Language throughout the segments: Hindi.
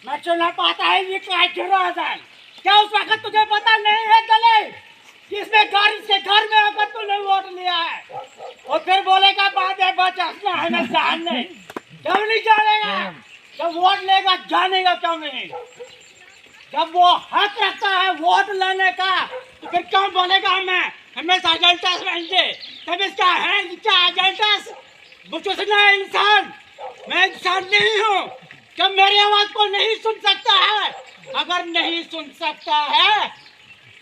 मैं चुना पाता है ये क्या गिरा जाए। क्या उस वक्त तुझे पता नहीं है गले किसने गाड़ी से घर में आकर तूने वोट लिया है और फिर बोलेगा बाद में बचना है ना जान नहीं। क्यों नहीं जानेगा? जब वोट लेगा जानेगा क्यों नहीं? जब वो हक रखता है वोट लेने का तो फिर क्यों बोलेगा हमें हमेशा एजेंटस बन तब इसका है क्या एजेंटस बुझना इंसान। मैं इंसान नहीं हूँ क्या मेरी आवाज को नहीं सुन सकता है? अगर नहीं सुन सकता है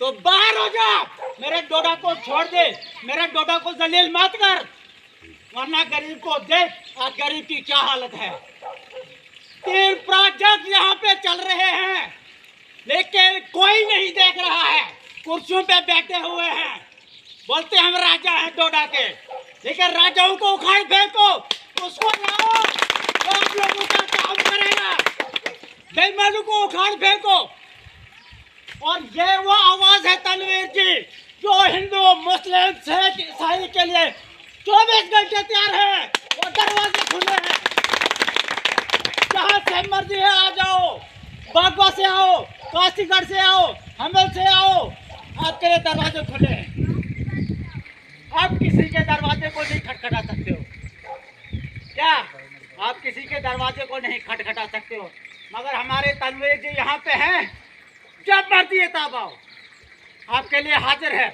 तो बाहर हो जा। मेरे डोडा को छोड़ दे, मेरे डोडा को जलील मत कर, वरना गरीब को देख आज गरीब की क्या हालत है। 3 प्रोजेक्ट यहाँ पे चल रहे हैं लेकिन कोई नहीं देख रहा है। कुर्सियों पे बैठे हुए हैं, बोलते हम राजा हैं डोडा के, लेकिन राजाओं को उखाड़ फेंको, उसको लाओ तो आप लोगों का काम करेगा। बेईमानों को उखाड़ फेंको। और ये वो आवाज है तनवीर की जो हिंदू मुस्लिम सिख ईसाई के लिए 24 घंटे तैयार है। वो दरवाजे खुले हैं, जहाँ से मर्जी है आ जाओ, बागवा से आओ, काशीगढ़ से आओ, हमल से आओ, आपके लिए दरवाजे खुले हैं। आप किसी के दरवाजे को नहीं खटखटा सकते हो क्या? आप किसी के दरवाजे को नहीं खटखटा सकते हो, मगर हमारे तनवीर जी यहाँ पे हैं। जब मर्जी है तब आओ, आपके लिए हाजिर है।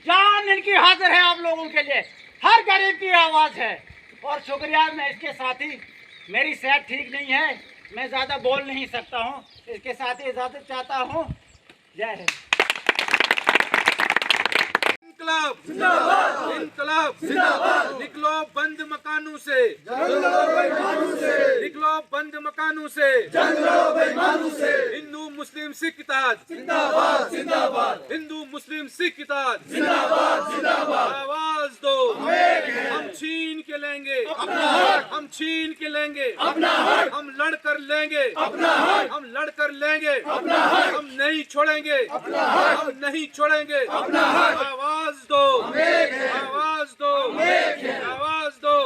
जान इनकी हाजिर है आप लोगों के लिए। हर गरीब की आवाज़ है। और शुक्रिया, मैं इसके साथ ही मेरी सेहत ठीक नहीं है, मैं ज़्यादा बोल नहीं सकता हूँ, इसके साथ ही इजाज़त चाहता हूँ। जय हिंद। इनकलाब जिंदाबाद, इनकलाब जिंदाबाद। निकलो बंद मकानों से, निकलो बंद मकानों से, हिंदू मुस्लिम सिख इत्तेहाद जिंदाबाद जिंदाबाद, हिंदू मुस्लिम सिख इत्तेहाद जिंदाबाद जिंदाबाद। आवाज दो, हम छीन के लेंगे अपना हक, हम छीन के लेंगे अपना हक, हम लड़ कर लेंगे अपना हक, हम लड़ कर लेंगे अपना हक, हम नहीं छोड़ेंगे अपना हक, हम नहीं छोड़ेंगे अपना हक। आवाज दो, आवाज दो, आवाज दो।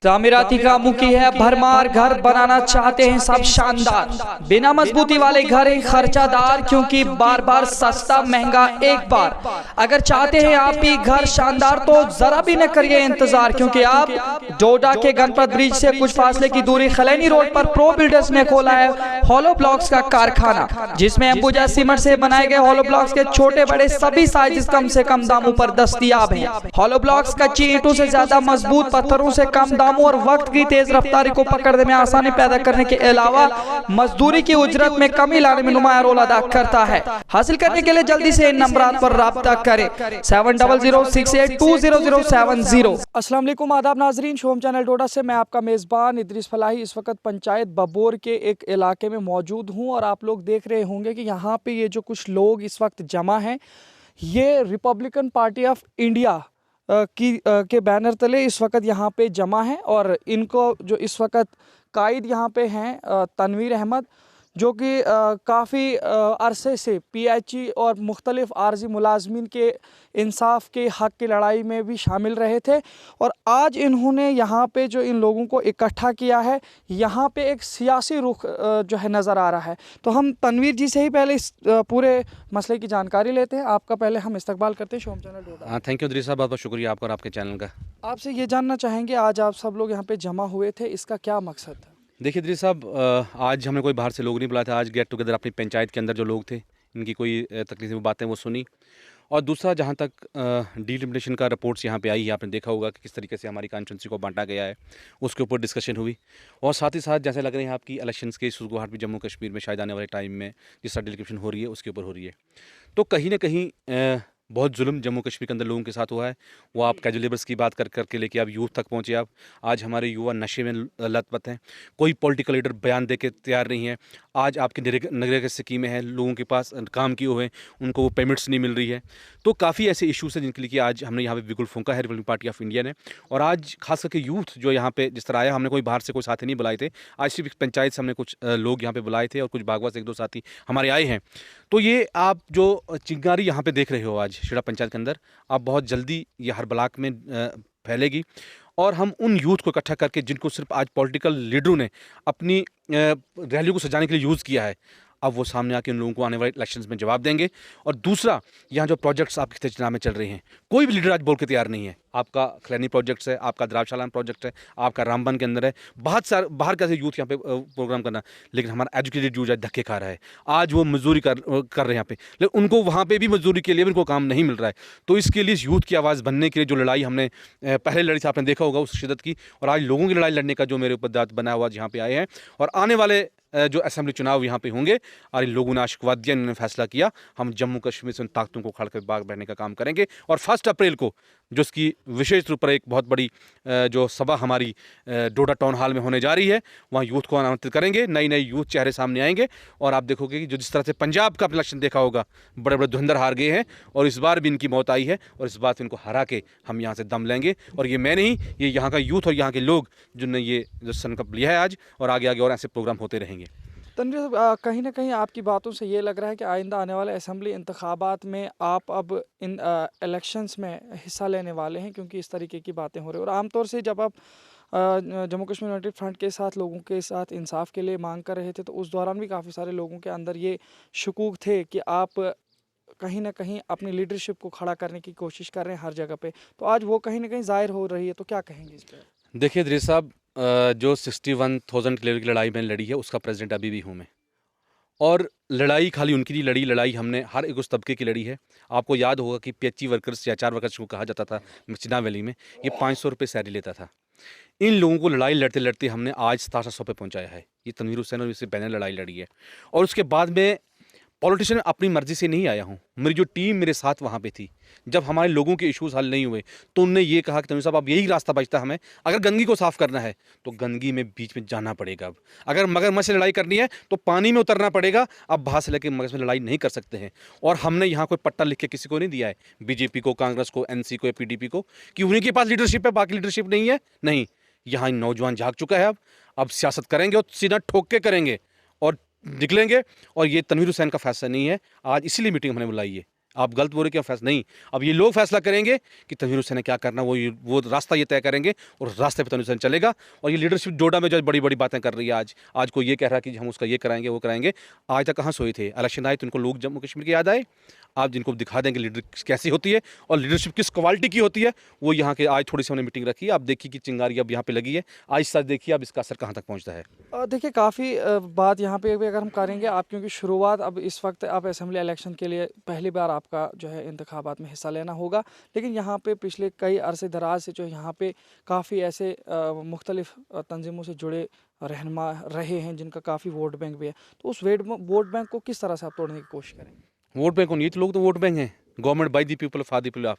तामीराती कामों की है भरमार, घर बनाना चाहते हैं सब शानदार, बिना मजबूती वाले घर हैं खर्चादार, क्योंकि बार बार सस्ता महंगा एक बार। अगर चाहते हैं आप भी घर शानदार तो जरा भी न करिए इंतजार, क्योंकि आप डोडा के गणपत ब्रिज से कुछ फासले की दूरी खलैनी रोड पर प्रो बिल्डर्स ने खोला है हॉलो ब्लॉक्स का कारखाना, जिसमें अंबुजा सीमेंट से बनाए गए हॉलो ब्लॉक्स के छोटे बड़े सभी साइज कम से कम दामों पर दस्तयाब हैं। हॉलो ब्लॉक्स कच्ची ईंटों से ज्यादा मजबूत, पत्थरों से कम दामों और वक्त की तेज रफ्तारी को पकड़ने में आसानी पैदा करने के अलावा मजदूरी की उजरत में कमी लाने में नुमाया रोल अदा करता है। हासिल करने के लिए जल्दी से इन नंबरात पर राब्ता करें 7006820070। अस्सलाम वालेकुम, आदाब नाजरीन, शोम चैनल डोडा से मैं आपका मेज़बान इदरीस फलाही इस वक्त पंचायत बबोर के एक इलाके में मौजूद हूँ। और आप लोग देख रहे होंगे कि यहाँ पे ये जो कुछ लोग इस वक्त जमा हैं, ये रिपब्लिकन पार्टी ऑफ इंडिया के बैनर तले इस वक्त यहाँ पे जमा है। और इनको जो इस वक्त कायद यहाँ पे हैं तनवीर अहमद, जो कि काफ़ी अरसे से PHE और मुख्तलिफ आर्जी मुलाजमीन के इंसाफ के हक़ की लड़ाई में भी शामिल रहे थे। और आज इन्होंने यहाँ पे जो इन लोगों को इकट्ठा किया है, यहाँ पे एक सियासी रुख जो है नज़र आ रहा है। तो हम तनवीर जी से ही पहले इस पूरे मसले की जानकारी लेते हैं। आपका पहले हम इस्तकबाल करते हैं Shome channel Doda. Thank you Idris साहब, बहुत बहुत शुक्रिया आपका और आपके चैनल का। आपसे ये जानना चाहेंगे, आज आप सब लोग यहाँ पे जमा हुए थे, इसका क्या मकसद था? देखिए इदरीस साहब, आज हमने कोई बाहर से लोग नहीं बुलाया था। आज गेट टुगेदर अपनी पंचायत के अंदर जो लोग थे, इनकी कोई तकलीफ बातें वो सुनी। और दूसरा, जहाँ तक डिलिमिटेशन का रिपोर्ट्स यहाँ पे आई है, आपने देखा होगा कि किस तरीके से हमारी कॉन्स्टिट्यूंसी को बांटा गया है, उसके ऊपर डिस्कशन हुई। और साथ ही साथ जैसे लग रहे हैं आपकी इलेक्शंस के सुगबुहाट भी जम्मू कश्मीर में शायद आने वाले टाइम में जिस तरह डिलिमिटेशन हो रही है उसके ऊपर हो रही है। तो कहीं ना कहीं बहुत जुल्म जम्मू कश्मीर के अंदर लोगों के साथ हुआ है। वो आप कैजुअल लेबर्स की बात करके लेके आप यूथ तक पहुँचे। आप आज हमारे युवा नशे में लतपत हैं, कोई पॉलिटिकल लीडर बयान दे के तैयार नहीं है। आज आपकी नरेगा की स्कीमें हैं, लोगों के पास काम किए हुए हैं, उनको वो पेमेंट्स नहीं मिल रही है। तो काफ़ी ऐसे इशूज़ हैं जिनके लिए आज हमने यहाँ पे बिल्कुल फूंका है रिपब्लिकन पार्टी ऑफ इंडिया ने। और आज खास करके यूथ जो यहाँ पे जिस तरह आया, हमने कोई बाहर से कोई साथी नहीं बुलाए थे। आज सिर्फ पंचायत से हमने कुछ लोग यहाँ पे बुलाए थे और कुछ बागवा से 1-2 साथी हमारे आए हैं। तो ये आप जो चिंगारी यहाँ पे देख रहे हो आज शिड़ा पंचायत के अंदर, आप बहुत जल्दी ये हर ब्लॉक में फैलेगी। और हम उन यूथ को इकट्ठा करके जिनको सिर्फ आज पॉलिटिकल लीडरों ने अपनी रैलियों को सजाने के लिए यूज़ किया है, अब वो सामने आके उन लोगों को आने वाले इलेक्शंस में जवाब देंगे। और दूसरा, यहाँ जो प्रोजेक्ट्स आपके तेजना में चल रहे हैं, कोई भी लीडर आज बोल के तैयार नहीं है। आपका खलैनी प्रोजेक्ट्स है, आपका द्रावशाला प्रोजेक्ट है, आपका रामबन के अंदर है, बहुत सारे बाहर कैसे यूथ यहाँ पे प्रोग्राम करना, लेकिन हमारा एजुकेटेड यूथ आज धक्के खा रहा है। आज वो मजदूरी कर रहे हैं यहाँ पे, लेकिन उनको वहाँ पे भी मजदूरी के लिए भी उनको काम नहीं मिल रहा है। तो इसके लिए इस यूथ की आवाज़ बनने के लिए जो लड़ाई हमने पहले लड़ी थी, आपने देखा होगा उस शिद्दत की, और आज लोगों की लड़ाई लड़ने का जो मेरे ऊपर दायित्व बना हुआ यहाँ पे आए हैं। और आने वाले जो असेंबली चुनाव यहाँ पे होंगे, और इन लोगों ने आशिकवाद दिया, इन्होंने फैसला किया, हम जम्मू कश्मीर से उन ताकतों को खड़ कर बाग बढ़ने का काम करेंगे। और 1 अप्रैल को जो इसकी विशेष रूप पर एक बहुत बड़ी जो सभा हमारी डोडा टाउन हॉल में होने जा रही है, वहाँ यूथ को आमंत्रित करेंगे। नई नई यूथ चेहरे सामने आएंगे, और आप देखोगे कि जो जिस तरह से पंजाब का इलेक्शन देखा होगा, बड़े बड़े धुंधर हार गए हैं, और इस बार भी इनकी मौत आई है, और इस बार इनको हरा के हम यहाँ से दम लेंगे। और ये मैं नहीं, ये यहाँ का यूथ और यहाँ के लोग जिनने ये जो संकल्प लिया है आज, और आगे आगे और ऐसे प्रोग्राम होते रहेंगे। तनवीर साहब, कहीं ना कहीं आपकी बातों से ये लग रहा है कि आइंदा आने वाले असेंबली इंतखाबात में आप अब इन इलेक्शंस में हिस्सा लेने वाले हैं, क्योंकि इस तरीके की बातें हो रही हैं। और आमतौर से जब आप जम्मू कश्मीर यूनाइटेड फ्रंट के साथ लोगों के साथ इंसाफ के लिए मांग कर रहे थे, तो उस दौरान भी काफ़ी सारे लोगों के अंदर ये शकूक थे कि आप कहीं ना कहीं अपनी लीडरशिप को खड़ा करने की कोशिश कर रहे हैं हर जगह पे। तो आज वो कहीं ना कहीं ज़ाहिर हो रही है, तो क्या कहेंगे इस पर? देखिए दरीस साहब, जो 61,000 किलोमीटर की लड़ाई मैंने लड़ी है, उसका प्रेसिडेंट अभी भी हूँ मैं। और लड़ाई खाली उनकी नहीं लड़ी, लड़ाई हमने हर एक उस तबके की लड़ी है। आपको याद होगा कि PHC वर्कर्स या 4 वर्कर्स को कहा जाता था चिनाब वैली में, ये 500 रुपये सैलरी लेता था। इन लोगों को लड़ाई लड़ते लड़ते हमने आज 1700 पे पहुंचाया है। ये तनवीर हुसैन और इससे पहले लड़ाई लड़ी है। और उसके बाद में पॉलिटिशियन अपनी मर्जी से नहीं आया हूँ, मेरी जो टीम मेरे साथ वहाँ पे थी, जब हमारे लोगों के इश्यूज़ हल नहीं हुए, तो उनने ये कहा कि तनवीर साहब अब यही रास्ता बचता हमें, अगर गंदगी को साफ़ करना है तो गंदगी में बीच में जाना पड़ेगा। अब अगर मगरमच्छ से लड़ाई करनी है तो पानी में उतरना पड़ेगा। अब बाहर से लेकर मगरमच्छ में लड़ाई नहीं कर सकते हैं। और हमने यहाँ कोई पट्टा लिख के किसी को नहीं दिया है, BJP को, कांग्रेस को, NC को या PDP को, कि उन्हीं के पास लीडरशिप है, बाकी लीडरशिप नहीं है। नहीं, यहाँ नौजवान जाग चुका है। अब सियासत करेंगे और सीधा ठोक के करेंगे और निकलेंगे। और ये तनवीर हुसैन का फैसला नहीं है, आज इसीलिए मीटिंग हमने बुलाई है। आप गलत बोल रहे, क्या फैसला नहीं, अब ये लोग फैसला करेंगे कि तनवीर हुसैन ने क्या करना, वो रास्ता ये तय करेंगे, और रास्ते पे तनवीर हुसैन चलेगा। और ये लीडरशिप डोडा में जो बड़ी बड़ी बातें कर रही है, आज कोई ये कह रहा है कि हम उसका ये कराएंगे, वो कराएंगे। आज तक कहाँ सोए थे? इलेक्शन आए तो उनको लोग जम्मू कश्मीर की याद आए। आप जिनको दिखा देंगे लीडर कैसी होती है और लीडरशिप किस क्वालिटी की होती है, वो यहाँ के आज थोड़ी सी हमने मीटिंग रखी है। आप देखिए कि चिंगारी अब यहाँ पे लगी है, आज साथ देखिए अब इसका असर कहाँ तक पहुँचता है। देखिए काफ़ी बात यहाँ पे भी अगर हम करेंगे आप, क्योंकि शुरुआत अब इस वक्त आप असेंबली इलेक्शन के लिए पहली बार आपका जो है इंतखाबात में हिस्सा लेना होगा, लेकिन यहाँ पे पिछले कई अरसे दराज से जो यहाँ पे काफ़ी ऐसे मुख्तलिफ तंजीमों से जुड़े रहनुमा रहे हैं जिनका काफ़ी वोट बैंक भी है। तो उस वोट बैंक को किस तरह से आप तोड़ने की कोशिश करेंगे? वोट बैंक कौन? ये तो लोग तो वोट बैंक हैं। Government by the people for the people.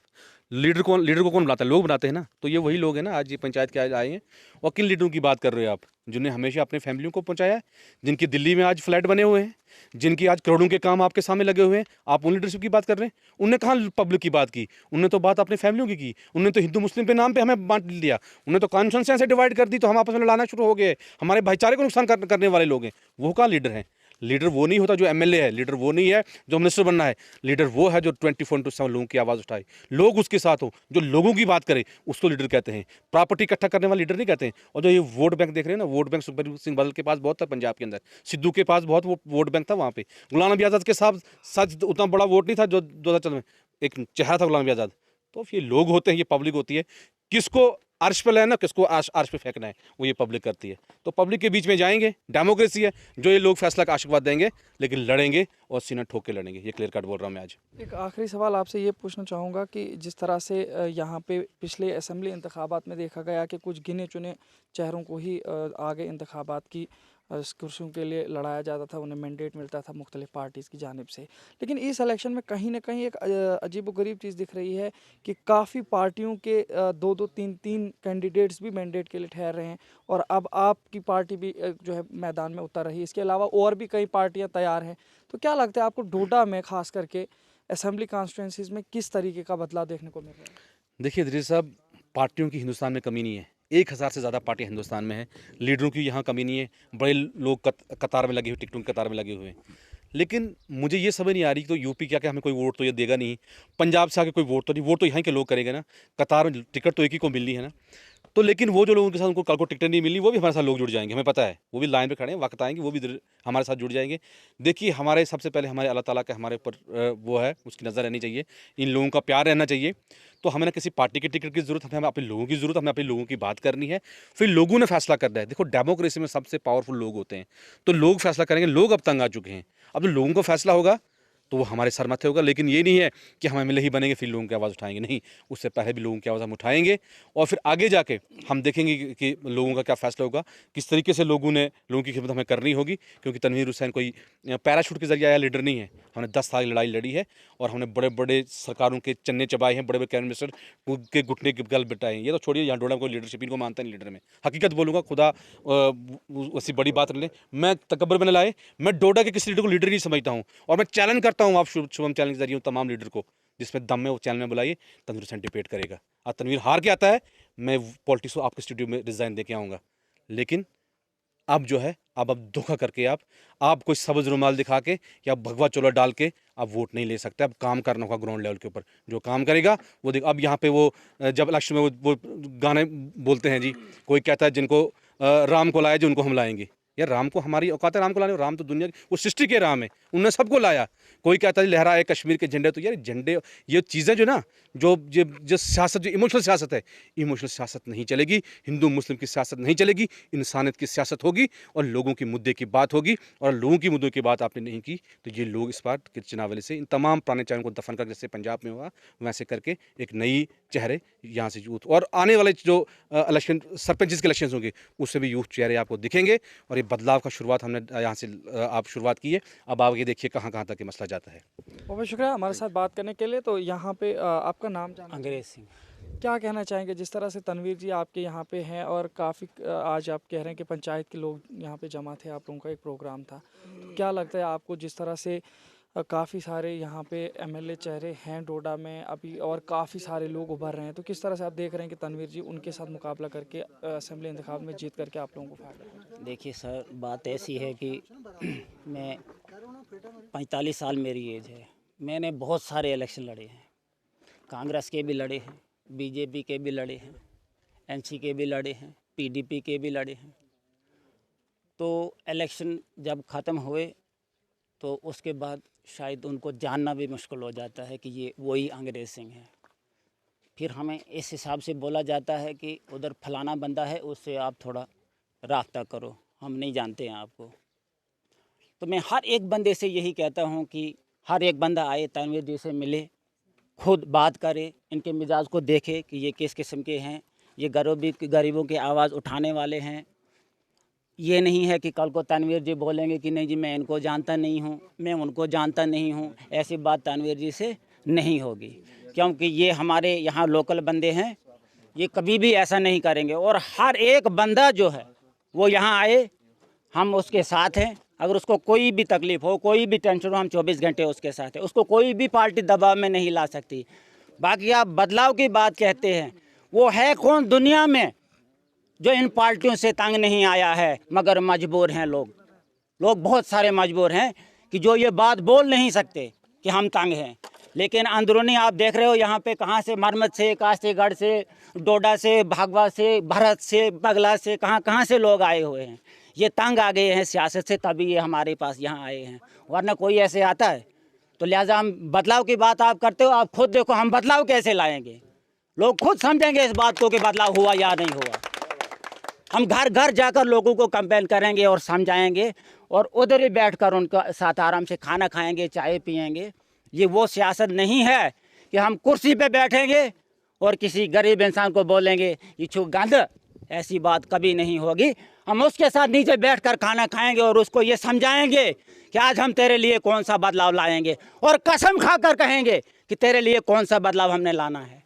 Leader को कौन बनाता है? लोग बनाते हैं ना। तो ये वही लोग हैं ना आज ये पंचायत के आज आए हैं। और किन लीडरों की बात कर रहे हो आप? जिन्हें हमेशा अपने फैमिलियों को पहुंचाया है, जिनकी दिल्ली में आज फ्लैट बने हुए हैं, जिनकी आज करोड़ों के काम आपके सामने लगे हुए हैं। आप उन लीडरशिप की बात कर रहे हैं? उनने कहाँ पब्लिक की बात की? उनने तो बात अपने फैमिलियों की। उनने तो हिंदू मुस्लिम के नाम पे हमें बांट दिया। उन्होंने तो कॉन्फ्रेंस ऐसे डिवाइड कर दी, तो हम आपस में लड़ाना शुरू हो गए। हमारे भाईचारे को नुकसान करने वाले लोग हैं। वो कहाँ लीडर हैं? लीडर वो नहीं होता जो MLA है, लीडर वो नहीं है जो मिनिस्टर बनना है। लीडर वो है जो 24/7 लोगों की आवाज़ उठाए, लोग उसके साथ हो, जो लोगों की बात करे, उसको लीडर कहते हैं। प्रॉपर्टी इकट्ठा करने वाला लीडर नहीं कहते हैं। और जो ये वोट बैंक देख रहे हैं ना, वोट बैंक सुखबीर सिंह बादल के पास बहुत था पंजाब के अंदर, सिद्धू के पास बहुत वोट बैंक था वहाँ पे। गुलाम नबी आज़ाद के साथ उतना बड़ा वोट नहीं था जो 2014 में एक चेहरा था गुलाम नबी आज़ाद। तो ये लोग होते हैं, ये पब्लिक होती है। किसको अर्श पे लेना, किसको अर्श पे फेंकना है, वो ये पब्लिक करती है। तो पब्लिक के बीच में जाएंगे, डेमोक्रेसी है, जो ये लोग फैसला का आशीर्वाद देंगे, लेकिन लड़ेंगे और सीना ठोक के लड़ेंगे। ये क्लियर कट बोल रहा हूँ मैं आज। एक आखिरी सवाल आपसे ये पूछना चाहूँगा कि जिस तरह से यहाँ पे पिछले असेंबली इंतखाबात में देखा गया कि कुछ गिने चुने चेहरों को ही आगे इंतखाबात की कुर्सियों के लिए लड़ाया जाता था, उन्हें मैंडेट मिलता था मुख्तलिफ पार्टीज़ की जानिब से। लेकिन इस इलेक्शन में कहीं ना कहीं एक अजीब व गरीब चीज़ दिख रही है कि काफ़ी पार्टियों के 2-2, 3-3 कैंडिडेट्स भी मैंडेट के लिए ठहर रहे हैं, और अब आपकी पार्टी भी जो है मैदान में उतर रही है। इसके अलावा और भी कई पार्टियाँ तैयार हैं। तो क्या लगता है आपको डोडा में खास करके असेंबली कॉन्स्टिट्यूंसीज में किस तरीके का बदलाव देखने को मिल रहा है? देखिए दरीस साहब, पार्टियों की हिंदुस्तान में कमी नहीं है। 1000 से ज़्यादा पार्टियाँ हिंदुस्तान में है। लीडरों की यहाँ कमी नहीं है। बड़े लोग कतार में लगे हुए, टिकटों की कतार में लगे हुए हैं। लेकिन मुझे ये समझ नहीं आ रही कि तो यूपी क्या हमें कोई वोट तो ये देगा नहीं, पंजाब से आके कोई वोट तो नहीं, वोट तो यहाँ के लोग करेंगे ना। कतार में टिकट तो एक ही को मिलनी है ना। तो लेकिन वो जो लोगों के साथ उनको कल को टिकटें नहीं मिली, वो भी हमारे साथ लोग जुड़ जाएंगे, हमें पता है, वो भी लाइन पे खड़े हैं, वक्त आएंगे वो भी हमारे साथ जुड़ जाएंगे। देखिए हमारे सबसे पहले हमारे अल्लाह ताला का हमारे ऊपर वो है, उसकी नज़र रहनी चाहिए, इन लोगों का प्यार रहना चाहिए। तो हमें ना किसी पार्टी की टिकट की ज़रूरत, हमें अपने लोगों की ज़रूरत, हमें अपने लोगों की बात करनी है, फिर लोगों ने फैसला करना है। देखो डेमोक्रेसी में सबसे पावरफुल लोग होते हैं, तो लोग फैसला करेंगे। लोग अब तंग आ चुके हैं, अब लोगों का फैसला होगा तो वो हमारे सर मथे होगा। लेकिन ये नहीं है कि हम एमएलए ही बनेंगे फिर लोगों की आवाज़ उठाएंगे, नहीं, उससे पहले भी लोगों की आवाज़ हम उठाएंगे और फिर आगे जाके हम देखेंगे कि लोगों का क्या फैसला होगा, किस तरीके से लोगों की खिदमत हमें करनी होगी। क्योंकि तनवीर हुसैन कोई पैराशूट के जरिए आया लीडर नहीं है, हमने 10 साल की लड़ाई लड़ी है और हमने बड़े बड़े सरकारों के चन्ने चबाए हैं, बड़े बड़े कैबिनेट मिनिस्टर के घुटने के गल बिटाए हैं। ये तो छोड़िए, यहाँ डोडा को लीडरशिप इनको मानता नहीं लीडर में, हकीकत बोलूँगा, खुदा वैसी बड़ी बात नहीं, मैं तकब्बर में न लाए, मैं डोडा के किसी लीडर को लीडर नहीं समझता हूँ। और मैं चैलेंज करता हूँ आप शुभम चैनल के जरिए तमाम लीडर को, जिसमें दम है वो चैनल में बुलाइए, तनवीर हुसैन डिबेट करेगा। और तनवीर हार के आता है, मैं पॉलिटिक्स को आपके स्टूडियो में रिजाइन दे के आऊँगा। लेकिन अब जो है, अब धोखा करके आप कोई सब्ज़ रुमाल दिखा के या भगवा चोला डाल के आप वोट नहीं ले सकते। अब काम करना होगा ग्राउंड लेवल के ऊपर, जो काम करेगा वो देख। अब यहाँ पे वो जब इलेक्शन में वो गाने बोलते हैं जी, कोई कहता है जिनको राम को लाया जी उनको हम लाएंगे। यार राम को हमारी औकात है राम को लाने, राम तो दुनिया की, वो सृष्टि के राम है, उन्होंने सबको लाया। कोई कहता है लहराए कश्मीर के झंडे, तो यार झंडे ये चीज़ें जो ना जो सियासत, जो इमोशनल सियासत है, इमोशनल सियासत नहीं चलेगी, हिंदू मुस्लिम की सियासत नहीं चलेगी, इंसानियत की सियासत होगी और लोगों की मुद्दे की बात होगी। और लोगों की मुद्दों की बात आपने नहीं की तो ये लोग इस बार के चुनाव से इन तमाम पुराने चेहरों को दफन कर, जैसे पंजाब में हुआ वैसे करके एक नई चेहरे यहाँ से यूथ, और आने वाले जो इलेक्शन सरपंच के इलेक्शन होंगे उससे भी यूथ चेहरे आपको दिखेंगे। और ये बदलाव का शुरुआत हमने यहाँ से आप शुरुआत की है, अब आगे देखिए कहाँ कहाँ तक ये मसला जाता है। बहुत शुक्रिया हमारे साथ बात करने के लिए। तो यहाँ पे आपका नाम जाना, अंग्रेज सिंह। क्या कहना चाहेंगे जिस तरह से तनवीर जी आपके यहाँ पे हैं और काफ़ी आज आप कह रहे हैं कि पंचायत के लोग यहाँ पे जमा थे, आप लोगों का एक प्रोग्राम था, तो क्या लगता है आपको जिस तरह से काफ़ी सारे यहाँ पे एमएलए चेहरे हैं डोडा में अभी और काफ़ी सारे लोग उभर रहे हैं, तो किस तरह से आप देख रहे हैं कि तनवीर जी उनके साथ मुकाबला करके असेंबली इंतखाब में जीत करके आप लोगों को फायदा है? देखिए सर, बात ऐसी है कि मैं 45 साल मेरी एज है, मैंने बहुत सारे इलेक्शन लड़े हैं, कांग्रेस के भी लड़े हैं, बीजेपी के भी लड़े हैं, एनसी के भी लड़े हैं, पीडीपी के भी लड़े हैं। तो इलेक्शन जब ख़त्म हुए तो उसके बाद शायद उनको जानना भी मुश्किल हो जाता है कि ये वही अंग्रेज सिंह हैं। फिर हमें इस हिसाब से बोला जाता है कि उधर फलाना बंदा है, उससे आप थोड़ा राब्ता करो, हम नहीं जानते हैं आपको। तो मैं हर एक बंदे से यही कहता हूँ कि हर एक बंदा आए, तनवीर जी से मिले, खुद बात करे, इनके मिजाज को देखे कि ये किस किस्म के हैं, ये गरीबों की आवाज़ उठाने वाले हैं। ये नहीं है कि कल को तनवीर जी बोलेंगे कि नहीं जी मैं इनको जानता नहीं हूँ, मैं उनको जानता नहीं हूँ, ऐसी बात तनवीर जी से नहीं होगी, क्योंकि ये हमारे यहाँ लोकल बंदे हैं, ये कभी भी ऐसा नहीं करेंगे। और हर एक बंदा जो है वो यहाँ आए, हम उसके साथ हैं। अगर उसको कोई भी तकलीफ़ हो, कोई भी टेंशन हो, हम 24 घंटे उसके साथ हैं, उसको कोई भी पार्टी दबाव में नहीं ला सकती। बाकी आप बदलाव की बात कहते हैं, वो है कौन दुनिया में जो इन पार्टियों से तंग नहीं आया है, मगर मजबूर हैं लोग बहुत सारे मजबूर हैं कि जो ये बात बोल नहीं सकते कि हम तंग हैं। लेकिन अंदरूनी आप देख रहे हो यहाँ पे कहाँ से मरमत से, कास्तीगढ़ से, डोडा से, भागवा से, भरत से, बगला से, कहाँ से लोग आए हुए हैं। ये तंग आ गए हैं सियासत से, तभी ये हमारे पास यहाँ आए हैं, वरना कोई ऐसे आता है। तो लिहाजा हम बदलाव की बात आप करते हो, आप खुद देखो हम बदलाव कैसे लाएंगे, लोग खुद समझेंगे इस बात को कि बदलाव हुआ या नहीं हुआ। हम घर घर जाकर लोगों को कंपेन करेंगे और समझाएंगे और उधर ही बैठकर उनका साथ आराम से खाना खाएंगे, चाय पिएंगे। ये वो सियासत नहीं है कि हम कुर्सी पे बैठेंगे और किसी गरीब इंसान को बोलेंगे ये छू गंद, ऐसी बात कभी नहीं होगी। हम उसके साथ नीचे बैठकर खाना खाएंगे और उसको ये समझाएंगे कि आज हम तेरे लिए कौन सा बदलाव लाएंगे, और कसम खाकर कहेंगे कि तेरे लिए कौन सा बदलाव हमने लाना है।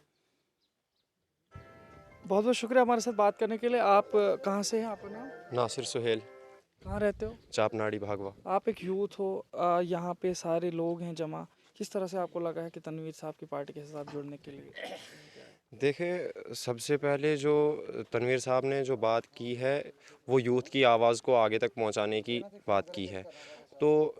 बहुत बहुत शुक्रिया हमारे साथ बात करने के लिए। आप कहाँ से हैं, आपका नाम? नासिर सुहेल, कहाँ रहते हो? चापनाड़ी भागवा। आप एक यूथ हो, यहाँ पे सारे लोग हैं जमा, किस तरह से आपको लगा है कि तनवीर साहब की पार्टी के साथ जुड़ने के लिए? देखें, सबसे पहले जो तनवीर साहब ने जो बात की है वो यूथ की आवाज़ को आगे तक पहुंचाने की बात की है। तो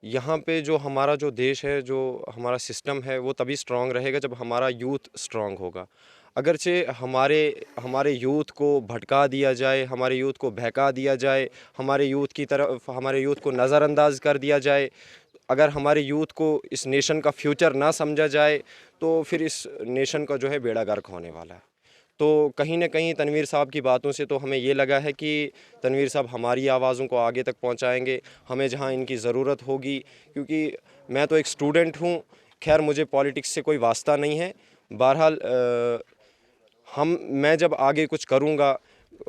यहाँ पे जो हमारा जो देश है, जो हमारा सिस्टम है, वो तभी स्ट्रांग रहेगा जब हमारा यूथ स्ट्रांग होगा। अगरचे हमारे यूथ को भटका दिया जाए, हमारे यूथ को बहका दिया जाए, हमारे यूथ को नज़रअंदाज कर दिया जाए, अगर हमारे यूथ को इस नेशन का फ्यूचर ना समझा जाए तो फिर इस नेशन का जो है बेड़ा गर्क होने वाला है। तो कहीं ना कहीं तनवीर साहब की बातों से तो हमें ये लगा है कि तनवीर साहब हमारी आवाज़ों को आगे तक पहुंचाएंगे, हमें जहां इनकी ज़रूरत होगी। क्योंकि मैं तो एक स्टूडेंट हूं, खैर मुझे पॉलिटिक्स से कोई वास्ता नहीं है। बहरहाल मैं जब आगे कुछ करूंगा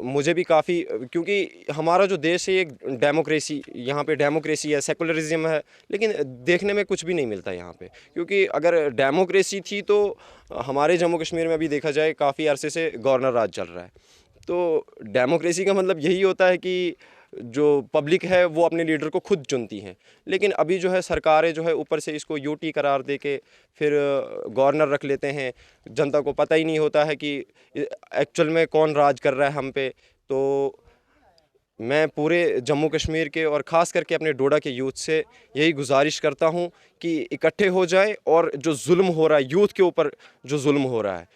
मुझे भी काफ़ी, क्योंकि हमारा जो देश है एक डेमोक्रेसी, यहाँ पे डेमोक्रेसी है, सेकुलरिज्म है, लेकिन देखने में कुछ भी नहीं मिलता यहाँ पे। क्योंकि अगर डेमोक्रेसी थी तो हमारे जम्मू कश्मीर में भी देखा जाए काफ़ी अरसे से गवर्नर राज चल रहा है। तो डेमोक्रेसी का मतलब यही होता है कि जो पब्लिक है वो अपने लीडर को खुद चुनती हैं। लेकिन अभी जो है सरकारें जो है ऊपर से इसको यूटी करार दे के फिर गवर्नर रख लेते हैं। जनता को पता ही नहीं होता है कि एक्चुअल में कौन राज कर रहा है हम पे। तो मैं पूरे जम्मू कश्मीर के और ख़ास करके अपने डोडा के यूथ से यही गुजारिश करता हूं कि इकट्ठे हो जाएं और जो जुल्म हो रहा है यूथ के ऊपर, जो जुल्म हो रहा है,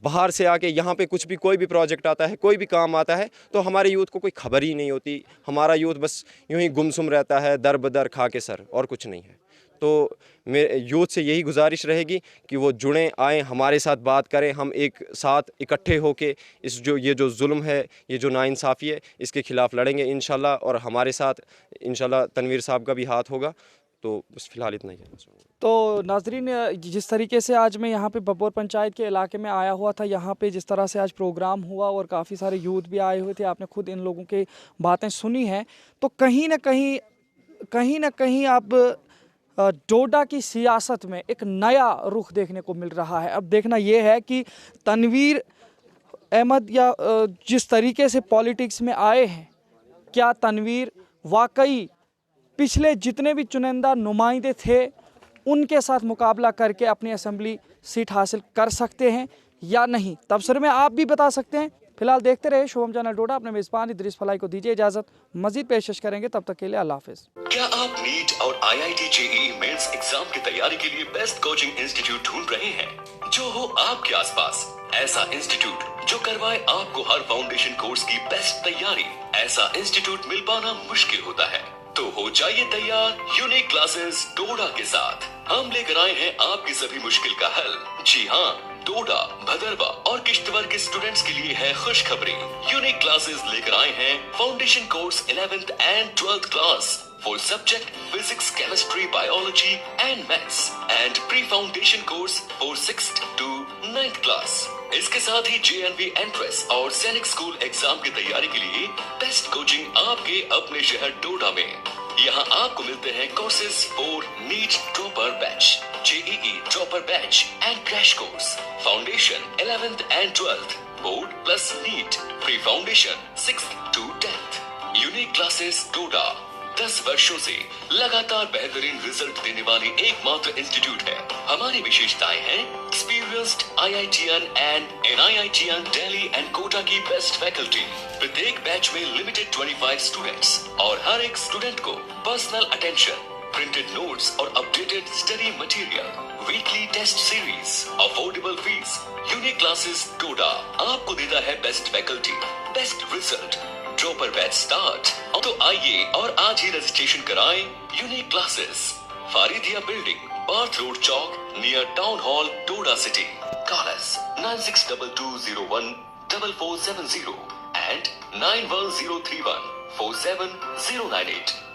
बाहर से आके यहाँ पे कुछ भी कोई भी प्रोजेक्ट आता है, कोई भी काम आता है तो हमारे यूथ को कोई खबर ही नहीं होती। हमारा यूथ बस यूं ही गुमसुम रहता है, दर बदर खा के सर, और कुछ नहीं है। तो मेरे यूथ से यही गुजारिश रहेगी कि वो जुड़ें, आएँ, हमारे साथ बात करें, हम एक साथ इकट्ठे होके ये जो जुल्म है, ये जो नाइंसाफ़ी है, इसके ख़िलाफ़ लड़ेंगे इंशाल्लाह। और हमारे साथ इंशाल्लाह तनवीर साहब का भी हाथ होगा। तो बस फ़िलहाल इतना ही है। तो नाजरीन, जिस तरीके से आज मैं यहाँ पे बब्बोर पंचायत के इलाके में आया हुआ था, यहाँ पे जिस तरह से आज प्रोग्राम हुआ और काफ़ी सारे यूथ भी आए हुए थे, आपने खुद इन लोगों की बातें सुनी हैं, तो कहीं ना कहीं अब डोडा की सियासत में एक नया रुख देखने को मिल रहा है। अब देखना ये है कि तनवीर अहमद या जिस तरीके से पॉलिटिक्स में आए हैं, क्या तनवीर वाकई पिछले जितने भी चुनिंदा नुमाइंदे थे उनके साथ मुकाबला करके अपनी असेंबली सीट हासिल कर सकते हैं या नहीं। तबसरे में आप भी बता सकते हैं। फिलहाल देखते रहे शोम चैनल डोडा। अपने मेज़बान इदरीस फलाही को दीजिए इजाज़त, मजीद पेशकश करेंगे, तब तक के लिए अल्लाह हाफिज़। क्या आप नीट और IIT JEE मेंस एग्जाम की तैयारी के लिए बेस्ट कोचिंग इंस्टीट्यूट ढूंढ रहे हैं? जो हो आपके आसपास, ऐसा इंस्टीट्यूट जो करवाए आपको हर फाउंडेशन कोर्स की बेस्ट तैयारी, ऐसा इंस्टीट्यूट मिल पाना मुश्किल होता है। तो हो जाइए तैयार यूनिक क्लासेस डोडा के साथ। हम लेकर आए हैं आपकी सभी मुश्किल का हल। जी हाँ, डोडा, भदरवा और किश्तवाड़ के स्टूडेंट्स के लिए है खुशखबरी। यूनिक क्लासेस लेकर आए हैं foundation course 11th and 12th class for subject physics, chemistry, biology and maths and pre-foundation course for 6th to 9th class। इसके साथ ही JNV एंट्रेंस और सैनिक स्कूल एग्जाम की तैयारी के लिए बेस्ट कोचिंग आपके अपने शहर डोडा में। यहाँ आपको मिलते हैं courses for NEET dropper batch, JEE dropper batch and crash course, foundation 11th and 12th, board plus NEET, pre foundation 6th to 10th। Unique classes Doda 10 वर्षों से लगातार बेहतरीन रिजल्ट देने वाली एकमात्र इंस्टीट्यूट है। हमारी विशेषताएं हैं experienced IITian and NIITian Delhi and Kota की बेस्ट फैकल्टी। प्रत्येक बैच में लिमिटेड 25 स्टूडेंट्स और हर एक स्टूडेंट को पर्सनल अटेंशन, प्रिंटेड नोट्स और updated study material, weekly test series, affordable fees. Unique classes Doda आपको देता है best faculty, best result, dropper batch start. तो आइए और आज ही रजिस्ट्रेशन कराएं। Unique classes, Faridia building, Barth road chowk, near town hall, Doda city. Call us 9622014470 and 91031470098।